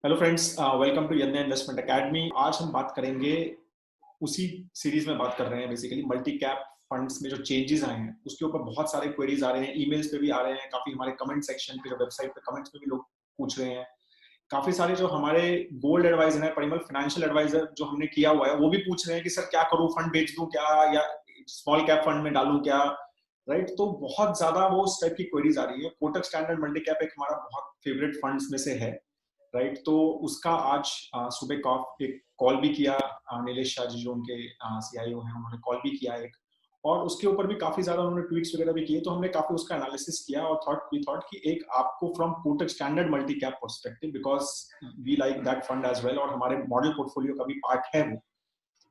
Hello friends, welcome to यन्या investment academy. आज हम बात करेंगे, उसी सीरीज में बात कर रहे हैं बेसिकली मल्टी कैप फंड्स में जो चेंजेस आए हैं उसके ऊपर बहुत सारे क्वेरीज आ रहे हैं, ईमेल्स पे भी आ रहे हैं, काफी हमारे कमेंट सेक्शन पे जो वेबसाइट पे कमेंट्स पे भी लोग पूछ रहे हैं। काफी सारे जो हमारे गोल्ड एडवाइजर है, परिमल फाइनेंशियल एडवाइजर जो हमने किया हुआ है, वो भी पूछ रहे हैं कि सर क्या करूं, फंड बेच दूं क्या या स्मॉल कैप फंड में डालूं क्या। राइट, तो बहुत ज्यादा वो उस टाइप की क्वेरीज आ रही है। कोटक स्टैंडर्ड मल्टी कैप एक हमारा बहुत फेवरेट फंड्स में से है। राइट, तो उसका आज सुबह एक कॉल भी किया। नीलेश शाह जी जो उनके सीआईओ हैं, उन्होंने कॉल भी किया एक, और उसके ऊपर भी काफी ज्यादा उन्होंने ट्वीट्स वगैरह भी किए। तो हमने काफी उसका एनालिसिस किया और थॉट कि एक आपको from Kotak standard multi cap perspective, because we like that fund as well और हमारे मॉडल पोर्टफोलियो का भी पार्ट है वो।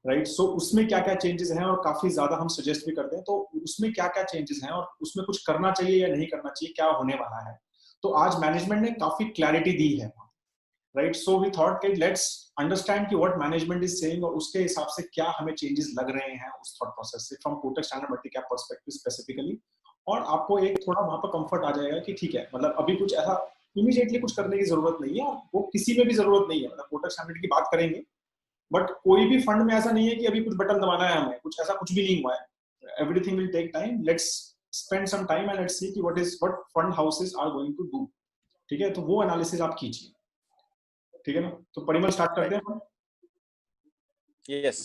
राइट, सो उसमें क्या क्या चेंजेस हैं और काफी ज्यादा हम सजेस्ट भी करते हैं, तो उसमें क्या क्या चेंजेस हैं और उसमें कुछ करना चाहिए या नहीं करना चाहिए, क्या होने वाला है। तो आज मैनेजमेंट ने काफी क्लैरिटी दी है। राइट, सो वी थॉट कि लेट्स अंडरस्टैंड कि व्हाट मैनेजमेंट इज सेइंग और उसके हिसाब से क्या हमें चेंजेस लग रहे हैं उस थॉट प्रोसेस से from Kotak standard multi cap perspective specifically. और आपको एक थोड़ा वहां पर कंफर्ट आ जाएगा कि ठीक है, मतलब अभी कुछ ऐसा इमीडिएटली कुछ करने की जरूरत नहीं है और वो किसी में भी जरूरत नहीं है। मतलब कोटक स्टैंडर्ड की बात करेंगे, बट कोई भी फंड में ऐसा नहीं है कि अभी कुछ बटन दबाना है हमें, कुछ ऐसा कुछ भी नहीं हुआ है। Everything will take time. Let's spend some time and let's see कि what fund houses are going to do. ठीक है, तो वो एनालिसिस आप कीजिए। ठीक है ना, तो परिमल स्टार्ट करते हैं। यस।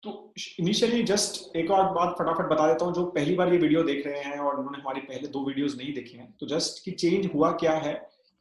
तो इनिशियली जस्ट एक और बात फटाफट बता देता हूँ, जो पहली बार ये वीडियो देख रहे हैं और उन्होंने हमारी पहले दो वीडियोस नहीं देखी हैं, तो जस्ट कि चेंज हुआ क्या है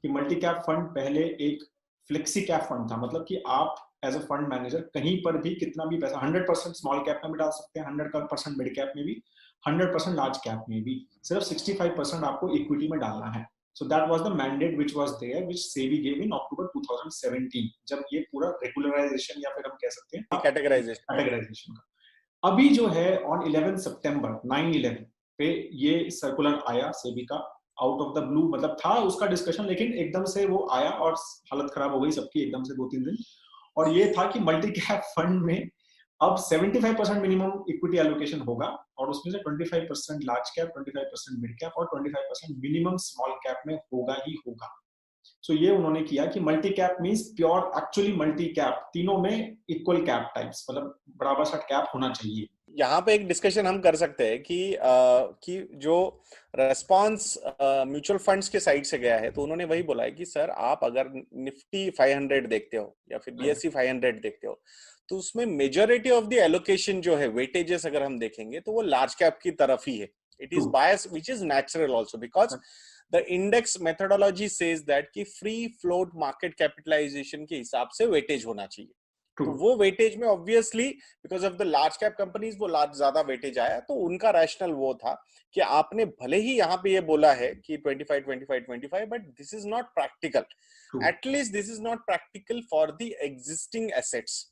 कि मल्टी कैप फंड पहले एक फ्लेक्सी कैप फंड था। मतलब कि आप एज अ फंड मैनेजर कहीं पर भी कितना भी पैसा 100% स्मॉल कैप में भी डाल सकते हैं, 100% मिड कैप में भी, 100% लार्ज कैप में भी। सिर्फ 65% आपको इक्विटी में डालना है। So that was the mandate which was there, which SEBI gave in October 2017, जब ये पूरा रेगुलराइजेशन या फिर हम कह सकते हैं कैटेगराइजेशन। कैटेगराइजेशन का। अभी जो है ऑन 11 सितंबर 9/11 पे ये सर्कुलर आया सेबी का, आउट ऑफ द ब्लू। मतलब था उसका डिस्कशन, लेकिन एकदम से वो आया और हालत खराब हो गई सबकी एकदम से 2-3 दिन। और ये था कि मल्टी कैप फंड में अब 75% मिनिमम इक्विटी एलोकेशन होगा और उसमें से 25% लार्ज कैप, 25% मिड कैप और 25% मिनिमम स्मॉल कैप में होगा ही होगा। सो ये उन्होंने किया कि multi cap means pure actually multi cap, तीनों में इक्वल कैप टाइप्स, मतलब बराबर सा कैप होना चाहिए। यहाँ पे एक डिस्कशन हम कर सकते हैं कि जो रेस्पॉन्स म्यूचुअल फंड्स के साइड से गया है, तो उन्होंने वही बोला है कि सर आप अगर निफ्टी 500 देखते हो या फिर बीएससी 500 देखते हो, तो उसमें मेजोरिटी ऑफ द एलोकेशन जो है, वेटेजेस अगर हम देखेंगे तो वो लार्ज कैप की तरफ ही है। It is bias which is natural also, because the index methodology says that कि फ्री फ्लोट मार्केट कैपिटलाइजेशन के हिसाब से वेटेज होना चाहिए। तो वो वेटेज में obviously because of the large cap companies वो लार्ज ज्यादा वेटेज आया, तो उनका रैशनल वो था कि आपने भले ही यहाँ पे ये बोला है कि 25 25 25, but this is not practical. At least this is not practical for the existing assets.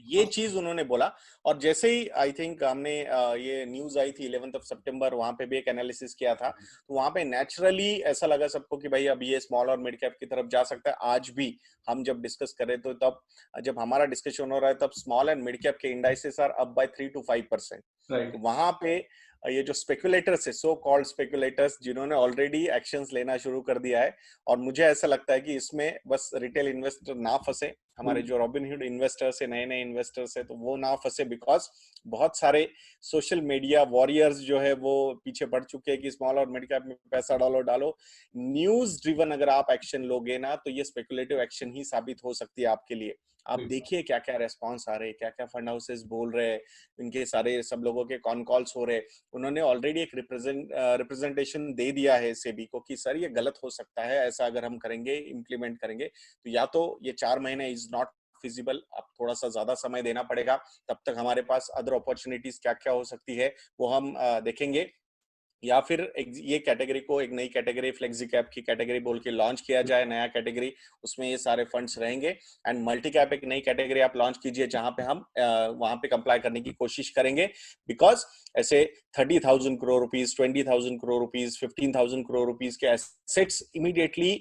ये चीज उन्होंने बोला। और जैसे ही आई थिंक हमने ये न्यूज आई थी 11 सितंबर, वहां पे भी एक एनालिसिस किया था, तो वहां पे नेचुरली ऐसा लगा सबको कि भाई अब ये स्मॉल और मिड कैप की तरफ जा सकता है। आज भी हम जब डिस्कस करें तो तब जब हमारा डिस्कशन हो रहा है तब स्मॉल एंड मिड कैप के indices are up by 3 to 5%। तो वहां पे ये जो स्पेकुलेटर्स है, सो कॉल्ड स्पेकुलेटर्स, जिन्होंने ऑलरेडी एक्शंस लेना शुरू कर दिया है, और मुझे ऐसा लगता है कि इसमें बस रिटेल इन्वेस्टर ना फंसे, हमारे जो रॉबिनहुड इन्वेस्टर्स है, नए नए इन्वेस्टर्स है, तो वो ना फंसे, बिकॉज बहुत सारे सोशल मीडिया वॉरियर्स जो है वो पीछे पड़ चुके हैं कि स्मॉल और मिड कैप में पैसा डालो डालो। न्यूज ड्रिवन अगर आप एक्शन लोगे ना, तो ये स्पेकुलेटिव एक्शन ही साबित हो सकती है आपके लिए। आप देखिए क्या क्या रेस्पॉन्स आ रहे हैं, क्या क्या फंड हाउसेस बोल रहे हैं, इनके सारे सब लोगों के कॉन कॉल्स हो रहे हैं। उन्होंने ऑलरेडी एक रिप्रेजेंटेशन दे दिया है सेबी को कि सर ये गलत हो सकता है, ऐसा अगर हम करेंगे, इम्प्लीमेंट करेंगे तो या तो ये 4 महीने इज नॉट फिजिबल, अब थोड़ा सा ज्यादा समय देना पड़ेगा। तब तक हमारे पास अदर अपॉर्चुनिटीज क्या क्या हो सकती है वो हम देखेंगे, या फिर ये कैटेगरी को एक नई कैटेगरी फ्लेक्सी कैप की कैटेगरी बोल के लॉन्च किया जाए, नया कैटेगरी, उसमें ये सारे फंड्स रहेंगे। एंड मल्टी कैप एक नई कैटेगरी आप लॉन्च कीजिए जहां पे हम वहां पे कंप्लाई करने की कोशिश करेंगे, बिकॉज ऐसे 30,000 crore rupees, 20,000 crore rupees, 15,000 crore rupees के एसेट्स इमीडिएटली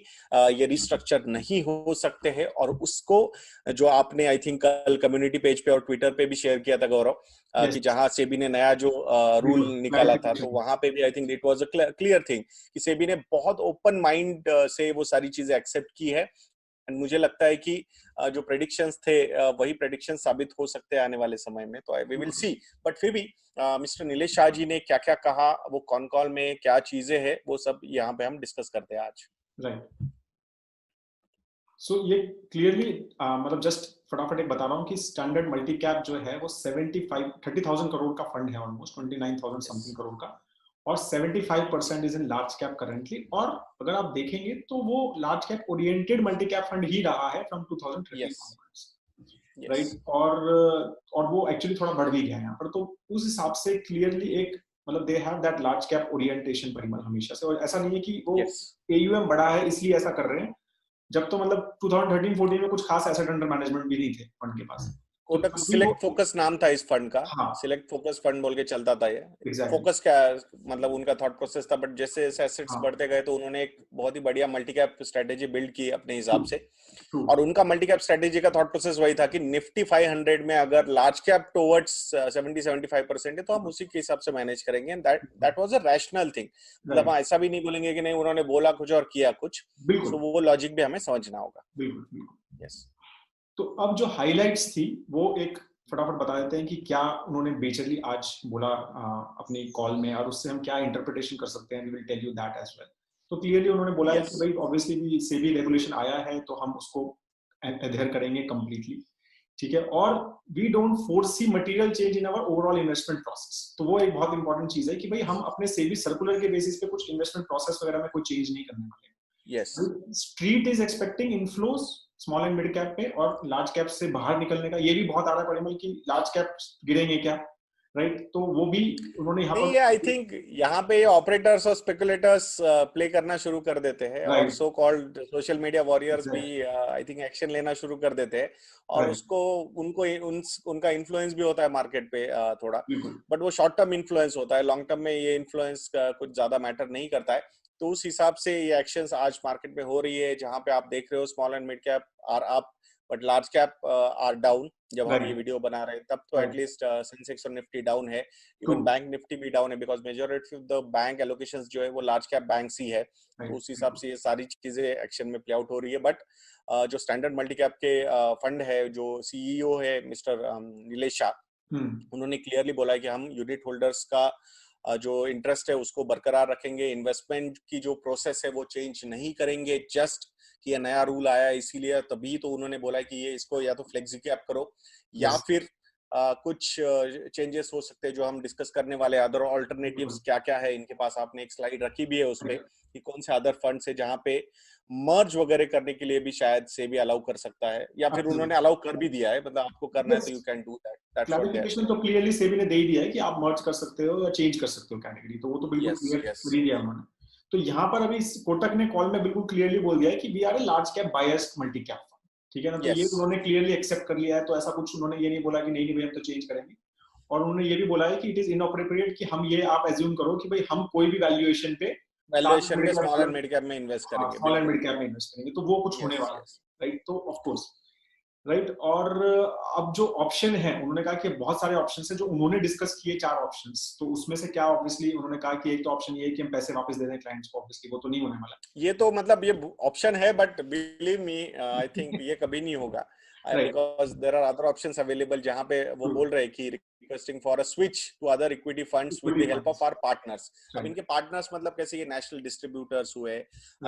ये रिस्ट्रक्चर नहीं हो सकते हैं। और उसको जो आपने आई थिंक कल कम्युनिटी पेज पे और ट्विटर पे भी शेयर किया था गौरव, कि जहां सेबी ने नया जो रूल निकाला था, तो वहां पे भी I think it was a clear thing कि सेबी ने बहुत ओपन माइंड से वो सारी चीजें एक्सेप्ट की है। एंड मुझे लगता है कि जो प्रेडिक्शंस थे वही प्रेडिक्शन साबित हो सकते हैं आने वाले समय में, तो वी विल सी। बट फिर भी मिस्टर नीलेश शाह जी ने क्या क्या कहा, वो कॉन कॉल में क्या चीजें हैं, वो सब यहाँ पे हम डिस्कस करते हैं आज। राइट। सो ये क्लियरली मतलब जस्ट फटाफट एक बता रहा हूँ कि स्टैंडर्ड मल्टी कैप जो है वो 30,000 करोड़ का फंड है, ऑलमोस्ट 29,000 समथिंग करोड़ का, और 75% is in large cap currently. और अगर आप देखेंगे तो वो large cap oriented multi cap fund ही रहा है फ्रॉम 2013 ऑनवर्ड्स, राइट। और वो एक्चुअली थोड़ा बढ़ भी गया है यहाँ पर, तो उस हिसाब से क्लियरली एक मतलब they have that large cap orientation Parimal हमेशा से। और ऐसा नहीं है कि वो एयूएम बड़ा है इसलिए ऐसा कर रहे हैं, जब तो मतलब 2013-14 में कुछ खास एसेट अंडर मैनेजमेंट भी नहीं थे फंड के पास। कोटक सिलेक्ट फोकस नाम था इस फंड का। हाँ, सिलेक्ट फोकस फंड बोल के चलता था ये। exactly. फोकस क्या मतलब उनका थॉट प्रोसेस था, बट जैसे जैसे एसेट्स बढ़ते गए तो उन्होंने एक बहुत ही बढ़िया मल्टी कैप स्ट्रेटेजी बिल्ड की अपने हिसाब से। और उनका मल्टी कैप स्ट्रेटेजी का थॉट प्रोसेस वही था कि निफ्टी 500 में अगर लार्ज कैप टुवर्ड्स 70-75% है तो हम उसी के हिसाब से मैनेज करेंगे। That was a rational thing. मतलब हम ऐसा भी नहीं बोलेंगे कि नहीं उन्होंने बोला कुछ और किया कुछ। सो वो लॉजिक भी हमें समझना होगा। बिल्कुल बिल्कुल। यस। तो अब जो हाइलाइट्स थी वो एक फटाफट बता देते हैं कि क्या उन्होंने बेसिकली आज बोला अपनी कॉल में, और उससे हम क्या इंटरप्रिटेशन कर सकते हैं। We will tell you that as well. तो क्लियरली उन्होंने बोला है कि भाई ऑब्वियसली भी सेबी रेगुलेशन आया है तो हम उसको अधेयर करेंगे कंप्लीटली, ठीक है। और we don't foresee material change in our overall investment process. तो वो एक बहुत इंपॉर्टेंट चीज है कि भाई हम अपने सेबी सर्कुलर के बेसिस पे कुछ इन्वेस्टमेंट प्रोसेस वगैरह में कोई चेंज नहीं करने वाले। Yes. Street is expecting inflows small and mid cap पे, और लार्ज कैप से बाहर निकलने का ये भी बहुत आ रहा है परिमल कि लार्ज कैप गिरेंगे क्या, राइट। तो वो भी उन्होंने यहाँ पर आई थिंक यहाँ पे ऑपरेटर्स और स्पेकुलेटर्स प्ले करना शुरू कर देते हैं, और so called social media warriors भी आई थिंक एक्शन लेना शुरू कर देते हैं, और उसको उनको उनका इन्फ्लुएंस भी होता है मार्केट पे थोड़ा, बट वो शॉर्ट टर्म इन्फ्लुएंस होता है। लॉन्ग टर्म में ये इन्फ्लुएंस कुछ ज्यादा मैटर नहीं करता है। तो उस हिसाब से ये एक्शंस आज मार्केट में हो रही है, जहां पे आप देख रहे हो small and mid cap are up but large cap are down. जब हम ये वीडियो बना रहे हैं तब तो एटलीस्ट सेंसेक्स और निफ्टी डाउन है, इवन बैंक निफ्टी भी डाउन है, because majority of the bank allocations जो है वो लार्ज कैप बैंक्स ही है। तो उस हिसाब से ये सारी चीजें एक्शन में प्ले आउट हो रही है। बट जो स्टैंडर्ड मल्टी कैप के फंड है, जो सीईओ है मिस्टर नीलेश शाह, उन्होंने क्लियरली बोला है कि हम यूनिट होल्डर्स का जो इंटरेस्ट है उसको बरकरार रखेंगे। इन्वेस्टमेंट की जो प्रोसेस है वो चेंज नहीं करेंगे, जस्ट कि ये नया रूल आया इसीलिए तभी तो उन्होंने बोला है कि ये इसको या तो फ्लेक्सी कैप करो या फिर कुछ चेंजेस हो सकते हैं जो हम डिस्कस करने वाले। अदर ऑल्टरनेटिव्स क्या क्या है इनके पास, आपने एक स्लाइड रखी भी है उसपे कि कौन से अदर फंड्स है जहां पे मर्ज वगैरह करने के लिए भी शायद से भी अलाउ कर सकता है, या फिर उन्होंने अलाउ कर भी दिया है। मतलब आपको करना है तो you can do that. Clarification तो क्लियरली सेबी ने दे ही दिया है कि आप मर्ज कर सकते हो या चेंज कर सकते हो कैटेगरी, तो वो तो बिल्कुल क्लियर कर ही दिया उन्होंने। तो यहाँ पर अभी कोटक ने कॉल में बिल्कुल क्लियरली बोल दिया है कि we are a large cap biased multi cap fund, ठीक है ना। तो ये उन्होंने क्लियरली एक्सेप्ट कर लिया है। तो ऐसा कुछ उन्होंने ये नहीं बोला कि नहीं भाई हम तो चेंज करेंगे। और उन्होंने ये भी बोला है कि इट इज इनअप्रोप्रिएट कि हम ये आप एज्यूम करो कि भाई हम कोई भी वैल्यूएशन पे स्मॉल एंड मिड कैप में इन्वेस्ट करेंगे, स्मॉल एंड मिड कैप में इन्वेस्ट करेंगे, तो वो कुछ होने वाला है, राइट। तो ऑफ कोर्स राइट। और अब जो ऑप्शन है, उन्होंने कहा कि बहुत सारे ऑप्शन है जो उन्होंने डिस्कस किए, 4 ऑप्शंस। तो उसमें से क्या ऑब्वियसली उन्होंने कहा कि एक तो ऑप्शन ये है कि हम पैसे वापस दे दें क्लाइंट्स को, ऑब्वियसली वो तो नहीं होने वाला। ये तो मतलब ये ऑप्शन है, but believe me I think ये कभी नहीं होगा, because there are other options available जहां पे वो बोल रहे हैं कि requesting for a switch to other equity funds with the help of our partners. अब इनके पार्टनर्स मतलब कैसे, ये नेशनल डिस्ट्रीब्यूटर्स हुए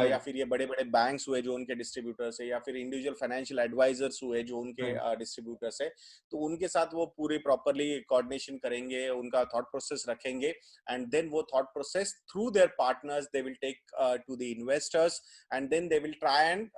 या फिर ये बड़े बड़े बैंक्स हुए जो उनके डिस्ट्रीब्यूटर्स है, या फिर इंडिविजुअल फाइनेंशियल एडवाइजर्स हुए जो उनके डिस्ट्रीब्यूटर्स है। तो उनके साथ वो पूरे प्रॉपर्ली कोऑर्डिनेशन करेंगे, उनका थॉट प्रोसेस रखेंगे, एंड देन वो thought process through their partners they will take to the investors, and then they will try and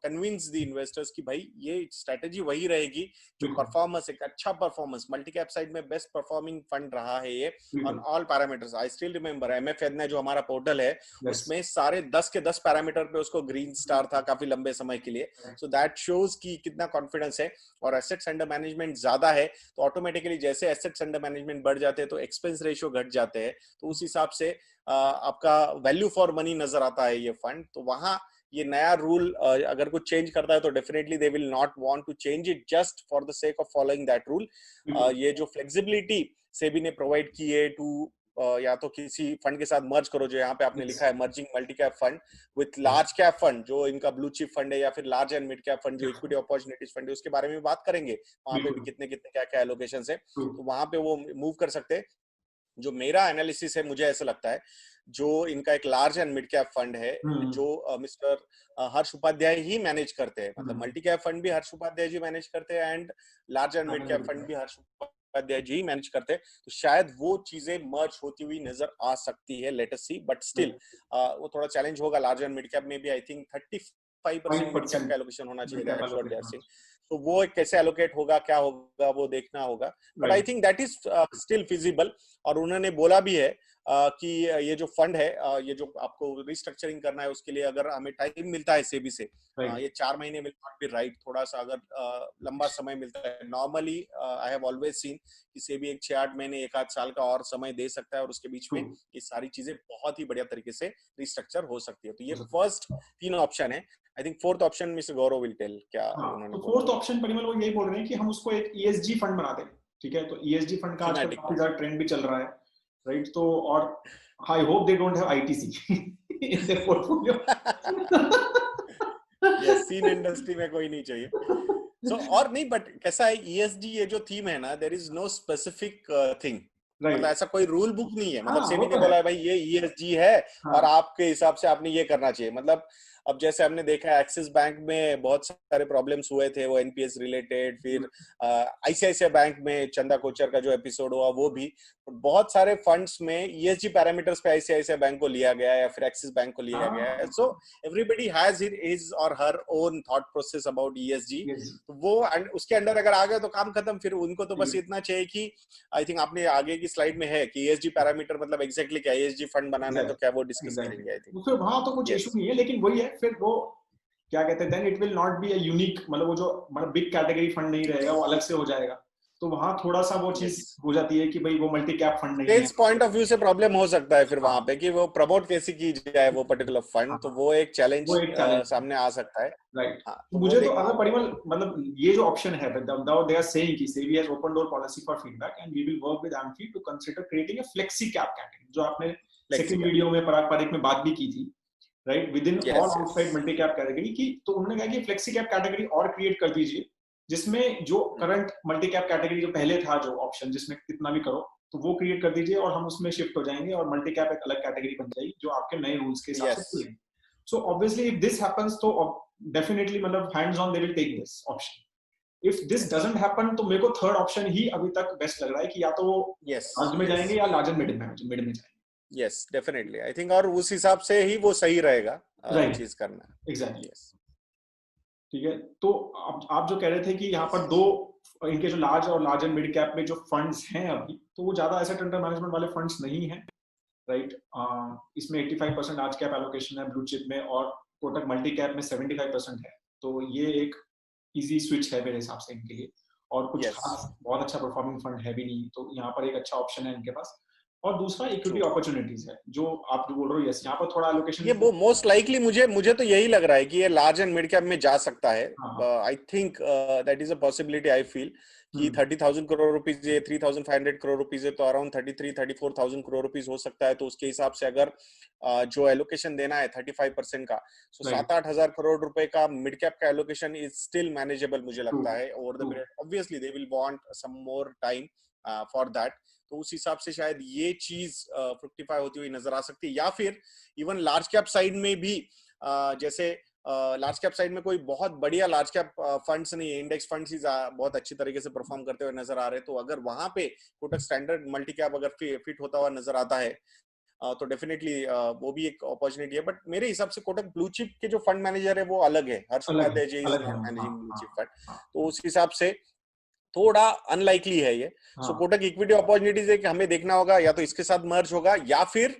convince the investors कि भाई ये स्ट्रेटेजी वही रहेगी जो परफॉर्मेंस, एक अच्छा परफॉर्मेंस मल्टी कैप साइड में बेस्ट परफॉर्मिंग फंड रहा है ये on all parameters. I still remember MF ने जो हमारा पोर्टल है उसमें सारे 10 के 10 पैरामीटर पे उसको ग्रीन स्टार था काफी लंबे समय के लिए। सो दैट शोज कि कितना कॉन्फिडेंस है। और एसेट्स अंडर मैनेजमेंट ज्यादा है तो ऑटोमेटिकली जैसे एसेट्स अंडर मैनेजमेंट बढ़ जाते हैं तो एक्सपेंस रेशियो घट जाते हैं, तो उस हिसाब से आपका वैल्यू फॉर मनी नजर आता है ये फंड। तो वहां ये नया रूल अगर कुछ चेंज करता है तो definitely they will not want to change it just for the sake of following that rule. ये जो फ्लेक्सिबिलिटी सेबी ने प्रोवाइड की है टू या तो किसी फंड के साथ मर्ज करो, जो यहाँ पे आपने लिखा है merging multi cap fund with large cap fund, जो इनका ब्लू चिप फंड है, या फिर large and mid cap fund जो इक्विटी अपॉर्चुनिटीज फंड है, उसके बारे में बात करेंगे। वहां पे भी कितने कितने क्या क्या एलोकेशन है, तो वहां पे वो मूव कर सकते हैं। जो मेरा एनालिसिस है, मुझे ऐसा लगता है जो इनका एक large and mid cap fund है, जो मिस्टर हर्ष उपाध्याय ही मैनेज करते हैं, मतलब मल्टी कैप फंड भी हर्ष उपाध्याय जी मैनेज करते हैं and large and mid cap fund भी हर्ष उपाध्याय जी मैनेज करते हैं, तो शायद वो चीजें मर्ज होती हुई नजर आ सकती है, let us see. But still वो थोड़ा चैलेंज होगा। लार्ज एंड मिड कैप में भी आई थिंक 35% मिड कैप का एलोकेशन होना चाहिए, that's what they are saying. तो वो कैसे एलोकेट होगा, क्या होगा, वो देखना होगा, but I think that is still feasible. और उन्होंने बोला भी है कि ये जो फंड है, ये जो आपको रिस्ट्रक्चरिंग करना है, उसके लिए अगर हमें टाइम मिलता है सेबी से, ये 4 महीने विल नॉट बी राइट, थोड़ा सा अगर लंबा समय मिलता है, normally I have always seen कि सेबी एक 6-8 महीने 1 आध साल का और समय दे सकता है, और उसके बीच में ये सारी चीजें बहुत ही बढ़िया तरीके से रिस्ट्रक्चर हो सकती है। तो ये फर्स्ट 3 ऑप्शन है। I think fourth option mister Gaurav will tell क्या उन्होंने तो बोला। फोर्थ ऑप्शन परिमल वो यही बोल रहे हैं कि हम उसको एक ईएसजी फंड बना दें, ठीक है। तो ईएसजी फंड का आजकल काफी ज्यादा ट्रेंड भी चल रहा है, राइट। तो और I hope they don't have ITC in their portfolio. Yes, sin industry में कोई नहीं चाहिए। सो और नहीं, बट कैसा है ईएसजी ये जो थीम है ना, there is no specific thing, मतलब ऐसा कोई रूल बुक नहीं है, मतलब सेबी ने बोला है भाई ये ईएसजी है और आपके हिसाब से आपने ये करना चाहिए। मतलब अब जैसे हमने देखा है एक्सिस बैंक में बहुत सारे प्रॉब्लम्स हुए थे, वो एनपीएस रिलेटेड, फिर आईसीआईसीआई बैंक में चंदा कोचर का जो एपिसोड हुआ वो भी, बहुत सारे फंड्स में ईएसजी पैरामीटर्स पे आईसीआईसीआई बैंक को लिया गया है या फिर एक्सिस बैंक को लिया गया है। सो एवरीबडी हैज हिज और her own thought process about ESG. तो वो उसके अंडर अगर आ गए तो काम खत्म, फिर उनको तो बस इतना चाहिए कि आई थिंक आपने आगे की स्लाइड में है कि ईएसजी पैरामीटर मतलब एग्जैक्टली क्या ईएसजी फंड बनाना है, तो क्या वो डिस्कस करेंगे आई थिंक। फिर वहां तो कुछ इशू नहीं है, लेकिन वही है फिर वो क्या कहते हैं, then it will not be a unique, मतलब वो जो मतलब बिग कैटेगरी फंड नहीं रहेगा, वो अलग से हो जाएगा। तो वहां थोड़ा सा वो चीज हो जाती है कि भाई वो मल्टी कैप फंड नहीं है। सेल्स पॉइंट ऑफ व्यू से प्रॉब्लम हो सकता है फिर वहां पे कि वो प्रमोट कैसे की जाए वो पर्टिकुलर फंड, तो वो एक चैलेंज सामने आ सकता है, राइट। तो मुझे तो अगर परिमल मतलब ये जो ऑप्शन है, दे आर सेइंग कि SEBI has open door policy for feedback and we will work with AMFI to consider creating a flexi cap category, जो आपने सेकंड वीडियो में पराग पारेख में बात भी की थी, right, with in all outside multi cap category की। तो उन्होंने कहा कि फ्लेक्सी कैप कैटेगरी और क्रिएट कर दीजिए, जिसमें जो करंट मल्टी कैप कैटेगरी जो पहले था जो ऑप्शन जिसमें कितना भी करो, तो वो क्रिएट कर दीजिए और हम उसमें शिफ्ट हो जाएंगे और मल्टी कैप एक अलग कैटेगरी बन जाएगी जो आपके नए रूल्स के हिसाब से खुलेगी। So obviously if this happens तो डेफिनेटली मतलब hands on they will take this option. If this doesn't happen, तो मेरे को थर्ड ऑप्शन ही अभी तक बेस्ट लग रहा है कि या तो वो लार्ज में जाएंगे या लार्जर मिड में जाएंगे। यस डेफिनेटली आई थिंक, और उस हिसाब से ही वो सही रहेगा चीज करना। एग्जैक्टली, ठीक है। तो आप जो कह रहे थे कि यहाँ पर दो इनके जो लार्ज और लार्ज एंड मिड कैप में जो फंड्स हैं अभी, तो वो ज्यादा एसेट अंडर मैनेजमेंट वाले फंड्स नहीं हैं, राइट। इसमें 85% लार्ज कैप एलोकेशन है ब्लू चिप में, और कोटक मल्टी कैप में 75% है। तो ये एक इजी स्विच है मेरे हिसाब से इनके लिए, और कुछ खास बहुत अच्छा परफॉर्मिंग फंड है भी नहीं, तो यहाँ पर एक अच्छा ऑप्शन है इनके पास। और दूसरा इक्विटी अपॉर्चुनिटीज है, जो आप जो बोल रहे हो, यस, यहाँ पर थोड़ा एलोकेशन, ये वो मोस्ट लाइकली मुझे तो यही लग रहा है कि ये लार्ज एंड मिड कैप में जा सकता है। I think that is a possibility. I feel कि 30,000 करोड़ रुपीज, ये 3,500 करोड़ रुपीज है, तो अराउंड 33-34,000 करोड़ रुपीज हो सकता है। तो उसके हिसाब से अगर जो एलोकेशन देना है 35% का, सो 7-8 हजार करोड़ रुपए का मिड कैप का एलोकेशन इज स्टिल मैनेजेबल मुझे लगता है over the period. Obviously they will want some more time for that, तो उस हिसाब से शायद ये चीज फ्रुक्टिफाई होती हुई नजर आ सकती है। या फिर इवन लार्ज कैप साइड में भी जैसे लार्ज कैप साइड में कोई बहुत बढ़िया लार्ज कैप फंड्स नहीं है, इंडेक्स फंड्स ही बहुत अच्छी तरीके से परफॉर्म करते हुए नजर आ रहे हैं, तो अगर वहां पे कोटक स्टैंडर्ड मल्टी कैप अगर फिट होता हुआ नजर आता है तो डेफिनेटली वो भी एक अपॉर्चुनिटी है। बट मेरे हिसाब से कोटक ब्लू चिप के जो फंड मैनेजर है वो अलग है, Harsh Upadhyay ji is not managing blue chip fund, तो उस हिसाब से थोड़ा अनलाइकली है ये। सो कोटक इक्विटी अपॉर्चुनिटीज है कि हमें देखना होगा या तो इसके साथ मर्ज होगा, या फिर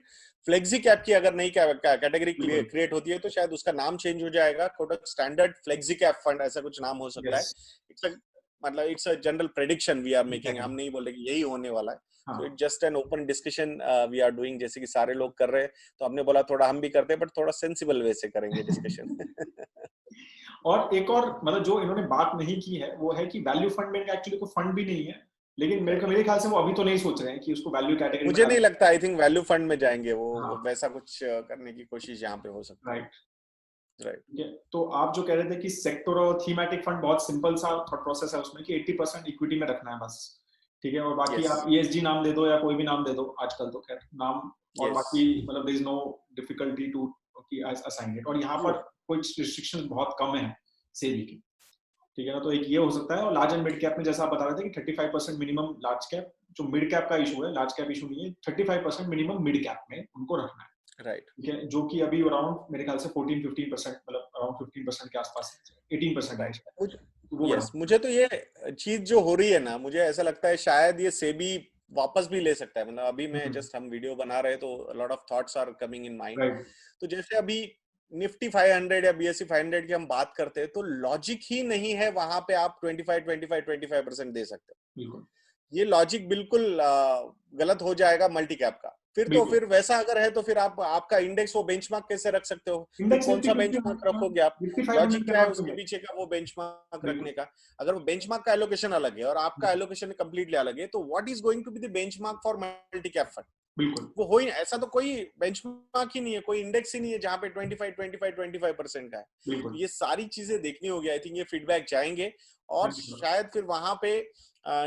फ्लेक्सी कैप की अगर नई कैटेगरी क्रिएट होती है तो शायद उसका नाम चेंज हो जाएगा, Kotak standard flexi cap fund ऐसा कुछ नाम हो सकता है। It's a general prediction we are making, हम नहीं बोल रहे कि यही होने वाला है। तो it's just an open discussion we are doing, जैसे कि सारे लोग कर रहे हैं, तो हमने बोला थोड़ा हम भी करते हैं, बट थोड़ा सेंसिबल वे से करेंगे डिस्कशन। और एक और मतलब जो इन्होंने बात नहीं की है वो है कि वैल्यू फंड में एक्चुअली कोई फंड भी नहीं है, लेकिन मेरे ख्याल से वो अभी तो नहीं सोच रहे हैं कि उसको वैल्यू कैटेगरी में मुझे नहीं लगता, आई थिंक वैल्यू फंड में जाएंगे वो, हाँ वैसा कुछ करने की कोशिश यहाँ पे हो सकती है। राइट। राइट। ठीक है, तो आप जो कह रहे थे कि सेक्टर और थीमेटिक फंड बहुत सिंपल सा थॉट प्रोसेस है उसमें कि 80% इक्विटी में रखना है बस, ठीक है, और बाकी यस आप ईएसजी नाम दे दो या कोई भी नाम दे दो आजकल तो खैर नाम, और यस बाकी मतलब there is no difficulty to assign it, और यहाँ ट्रू। पर कुछ रिस्ट्रिक्शंस बहुत कम है सेबी की, ठीक है ना, तो एक ये हो सकता है। और लार्ज एंड मिड कैप में जैसा आप बता रहे थे कि 35% मिनिमम लार्ज कैप, जो मिड कैप का इशू है, लार्ज कैप इशू नहीं है, 35% मिनिमम मिड कैप में उनको रखना है, राइट। ठीक है, जो कि अभी अराउंड मेरे ख्याल से 14-15%, मतलब अराउंड 15% के आसपास है, 18% है शायद, राइट। तो वो यस, बढ़ा। मुझे तो ये चीज जो हो रही है ना, मुझे ऐसा लगता है शायद ये सेबी वापस भी ले सकता है। मतलब अभी मैं जस्ट हम वीडियो बना रहे तो lot of thoughts are coming in mind. Right तो जैसे अभी निफ्टी 500 या बीएससी 500 की हम बात करते हैं तो लॉजिक ही नहीं है वहां पे आप 25% दे सकते हो। बिल्कुल ये लॉजिक बिल्कुल गलत हो जाएगा मल्टी कैप का। फिर तो बिल्कुल। फिर वैसा अगर है तो फिर आप आपका इंडेक्स वो बेंचमार्क कैसे रख सकते हो? फिर इंडेक्स कौन निफ्टी सा 50, बेंचमार्क रखोगे आप? निफ्टी 500 लॉजिक के क्या है नॉट उसके डूइंग इट। पीछे का वो बेंचमार्क रखने बिल्कुल का? अगर वो बेंचमार्क का एलोकेशन अलग है और आपका एलोकेशन कंप्लीटली अलग है, तो what is going to be the benchmark for multi cap fund? बिल्कुल वो हो ही ऐसा तो कोई बेंचमार्क ही नहीं है, कोई इंडेक्स ही नहीं है जहां पे 25% का है। तो बिल्कुल। ये सारी चीजें देखनी होगी। आई थिंक ये फीडबैक जाएंगे और शायद फिर वहां पे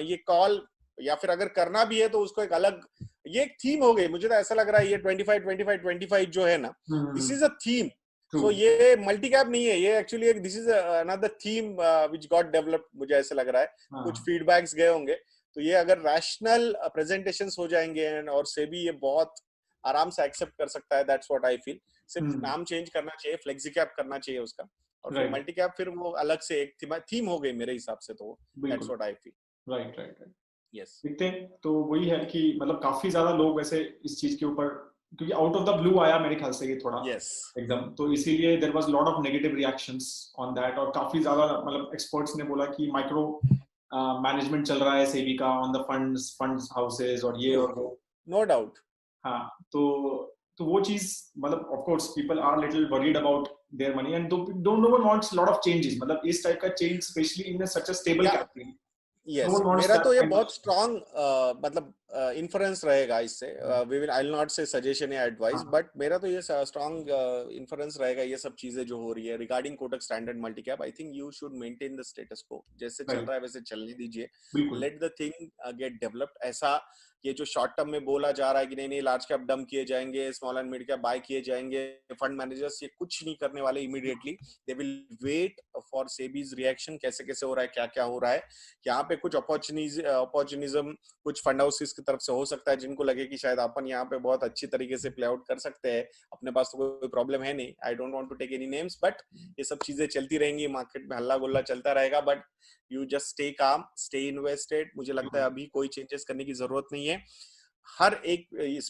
ये कॉल, या फिर अगर करना भी है तो उसको एक अलग, ये एक थीम हो गई। मुझे तो ऐसा लग रहा है ये 25-25-25 जो है ना, this is a theme. True. So ये मल्टी कैप नहीं है, ये एक्चुअली एक this is another theme which got developed, मुझे ऐसा लग रहा है। कुछ फीडबैक्स गए होंगे, तो ये अगर रैशनल प्रेजेंटेशंस हो जाएंगे और सेबी ये बहुत आराम से एक्सेप्ट कर सकता है, दैट्स व्हाट आई फील। सिर्फ नाम चेंज करना चाहिए, फ्लेक्सी कैप करना चाहिए उसका, और फिर राइट मल्टी कैप फिर वो अलग से एक थीम हो गई मेरे हिसाब से, तो दैट्स बिल्कुल। What I feel. Right right right. Yes देखते हैं, तो वही है कि मतलब काफी ज्यादा लोग वैसे इस चीज के ऊपर, क्योंकि आउट ऑफ द ब्लू आया मेरे ख्याल से ये थोड़ा यस एकदम, तो इसीलिए there was lot of negative reactions on that, और काफी ज्यादा मतलब एक्सपर्ट्स ने बोला कि माइक्रो मैनेजमेंट चल रहा है सेबी का ऑन द फंड्स हाउसेस और ये ट्रू और ट्रू, वो। No doubt. हाँ, तो वो चीज मतलब of course people are little worried about their money and don't no one wants lot of changes, मतलब इस टाइप का change specially in such a stable या capital, no yes, one wants मेरा दैट तो ये काइंड बहुत of. Strong मतलब influence रहेगा इससे। We will, I will not say suggestion या एडवाइस, हाँ बट मेरा तो ये स्ट्रांग इन्फ्लुएंस रहेगा। ये सब चीजें जो हो रही है regarding Kotak standard multi cap, I think you should maintain the status को, जैसे चल राइट रहा है वैसे चलने दीजिए। बिल्कुल। Let the thing get developed. ऐसा ये जो शॉर्ट टर्म में बोला जा रहा है कि नहीं नहीं लार्ज कैप डंप किए जाएंगे, small and mid cap buy किए जाएंगे, फंड मैनेजर्स ये कुछ नहीं करने वाले immediately. They will wait for SEBI's reaction, कैसे कैसे हो रहा है, क्या क्या हो रहा है। यहाँ पे कुछ अपॉर्चुनिज्म कुछ फंड हाउसेस की तरफ से हो सकता है, जिनको लगे कि शायद अपन यहाँ पे बहुत अच्छी तरीके से प्ले आउट कर सकते हैं, अपने पास तो कोई प्रॉब्लम है नहीं। I don't want to take any names, but ये सब चीजें चलती रहेंगी, मार्केट में हल्ला गुल्ला चलता रहेगा, but you just stay calm, stay invested. मुझे लगता है अभी कोई चेंजेस करने की जरूरत नहीं है। हर एक इस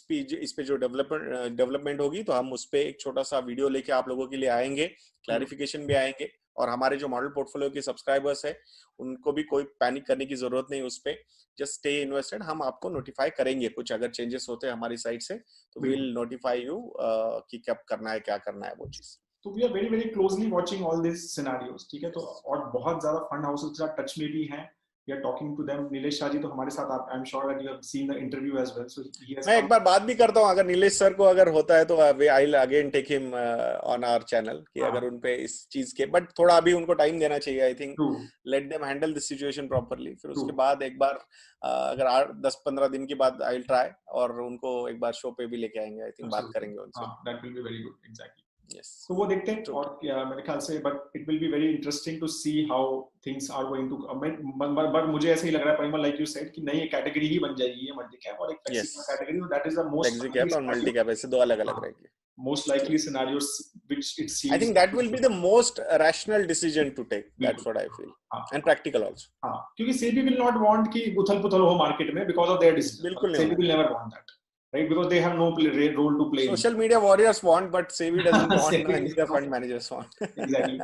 पे जो डेवलपमेंट होगी तो हम उस पे एक छोटा सा वीडियो लेके आप लोगों के लिए आएंगे, क्लैरिफिकेशन भी आएंगे। और हमारे जो मॉडल पोर्टफोलियो के सब्सक्राइबर्स है उनको भी कोई पैनिक करने की जरूरत नहीं उस पे, जस्ट स्टे इन्वेस्टेड। हम आपको नोटिफाई करेंगे कुछ अगर चेंजेस होते हैं हमारी साइड से, तो विल नोटिफाई यू कि कब करना है, क्या करना है वो चीज। तो we are very very closely watching all this scenarios, ठीक है, तो और बहुत ज्यादा फंड हाउसेस के साथ टच में भी हैं, we are talking to them. Nilesh Shah ji तो हमारे साथ, I am sure that you have seen the interview as well, so he has मैं एक कम। बार बात भी करता हूँ, अगर नीलेश सर को अगर होता है तो I will again take him on our channel, कि हाँ अगर उन पे इस चीज के, बट थोड़ा अभी उनको टाइम देना चाहिए। I think true let them handle this situation properly, फिर ट्रू। उसके बाद एक बार अगर 10-15 दिन के बाद आई विल ट्राई और उनको एक बार शो पे भी लेके आएंगे। आई थिंक बात एब्सोल्युटली करेंगे उनसे। हाँ, that will be very good, exactly. Yes तो वो देखते हैं, ट्रू। और क्या मेरे ख्याल से, but it will be very interesting to see how things are going to, but मुझे ऐसे ही लग रहा है परिमल, लाइक यू सेड, कि नई कैटेगरी ही बन जाएगी ये मल्टी कैप, और एक yes, flexi category, that is the most flexi likely cap और मल्टी सिनेरियो। कैप ऐसे दो अलग अलग हाँ, रहेंगे। Most true. Likely scenarios which it I seems. think that will be the most rational decision to take. बिल्कुल। That's what I feel, हाँ and practical also. हाँ, क्योंकि सेबी विल नॉट वांट कि उथल पुथल हो मार्केट में बिकॉज ऑफ देयर डिसीजन, बिल्कुल नहीं सेबी होना विल चाहिए। Never want that, right, because they have no role to play in. Social media warriors want, but SEBI doesn't want. SEBI Neither fund managers want. Exactly.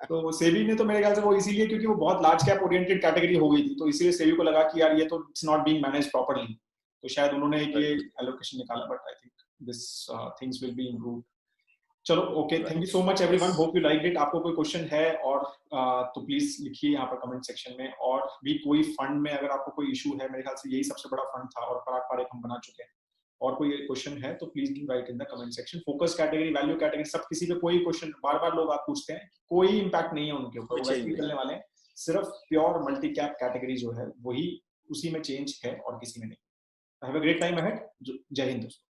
तो SEBI ने तो मेरे ख्याल से वो इसीलिए, क्योंकि वो बहुत लार्ज कैप ओरिएंटेड कैटेगरी हो गई थी, तो इसीलिए सेबी को लगा कि यार ये तो it's not being manage properly, तो शायद उन्होंने एक ये Right. एलोकेशन निकाला, but I think this things will be improved. चलो okay, thank you so much everyone, hope you like it. आपको कोई क्वेश्चन है और तो प्लीज लिखिए यहाँ पर कमेंट सेक्शन में। और भी कोई फंड में अगर आपको कोई इशू है, मेरे ख्याल से यही सबसे बड़ा फंड था और पराग पारेख हम बना चुके हैं, और कोई क्वेश्चन है तो please do right in the comment section. Focus category, value category, सब किसी पे कोई क्वेश्चन बार बार लोग आप पूछते हैं, कोई इंपैक्ट नहीं है उनके ऊपर, वो वैसे ही चलने वाले हैं। सिर्फ प्योर मल्टी कैप कैटेगरी जो है वही उसी में चेंज है और किसी में नहीं। Have a great time ahead. जय हिंद दोस्तों।